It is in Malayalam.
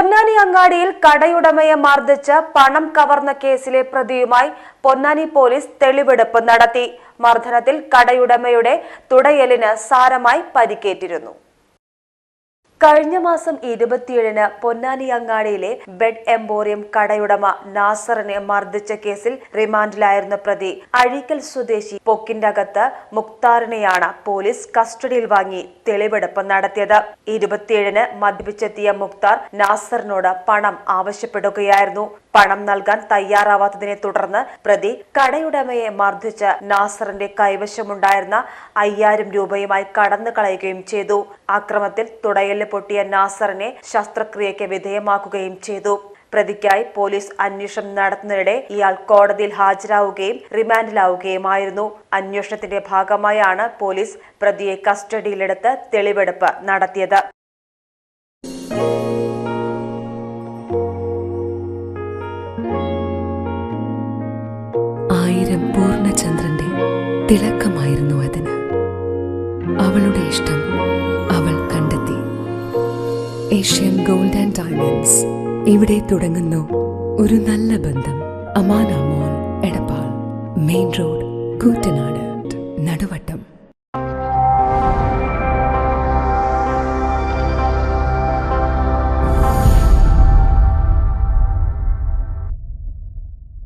പൊന്നാനി അങ്ങാടിയിൽ കടയുടമയെ മർദ്ദിച്ച് പണം കവർന്ന കേസിലെ പ്രതിയുമായി പൊന്നാനി പോലീസ് തെളിവെടുപ്പ് നടത്തി. മർദ്ദനത്തിൽ കടയുടമയുടെ തുടയെല്ലിന് സാരമായി പരിക്കേറ്റിരുന്നു. കഴിഞ്ഞ മാസം 27-ന് പൊന്നാനി അങ്ങാടിയിലെ ബെഡ് എംപോറിയം കടയുടമ നാസറിനെ മർദ്ദിച്ച കേസിൽ റിമാൻഡിലായിരുന്ന പ്രതി അഴീക്കൽ സ്വദേശി പൊക്കിന്റകത്ത് മുക്താറിനെയാണ് പോലീസ് കസ്റ്റഡിയിൽ വാങ്ങി തെളിവെടുപ്പ് നടത്തിയത്. 27-ന് മദ്യപിച്ചെത്തിയ മുക്താർ നാസറിനോട് പണം ആവശ്യപ്പെടുകയായിരുന്നു. പണം നൽകാൻ തയ്യാറാവാത്തതിനെ തുടർന്ന് പ്രതി കടയുടമയെ മർദ്ദിച്ച് നാസറിന്റെ കൈവശമുണ്ടായിരുന്ന 5000 രൂപയുമായി കടന്നു കളയുകയും ചെയ്തു. ആക്രമണത്തിൽ തുടയെല്ല് പൊട്ടിയ നാസറിനെ ശസ്ത്രക്രിയയ്ക്ക് വിധേയമാക്കുകയും ചെയ്തു. പ്രതിക്കായി പോലീസ് അന്വേഷണം നടത്തുന്നതിനിടെ ഇയാൾ കോടതിയിൽ ഹാജരാവുകയും റിമാൻഡിലാവുകയുമായിരുന്നു. അന്വേഷണത്തിന്റെ ഭാഗമായാണ് പോലീസ് പ്രതിയെ കസ്റ്റഡിയിലെടുത്ത് തെളിവെടുപ്പ് നടത്തിയത്. പൂർണ്ണചന്ദ്രന്റെ തിളക്കമായിരുന്നു അതിന്. അവളുടെ ഇഷ്ടം അവൾ കണ്ടെത്തി. ഏഷ്യൻ ഗോൾഡ് ആൻഡ് ഡയമണ്ട്സ്, ഇവിടെ തുടങ്ങുന്നു ഒരു നല്ല ബന്ധം. അമാന മോൾ, എടപ്പാൾ, മെയിൻ റോഡ്, കൂറ്റനാട്, നടുവട്ടം.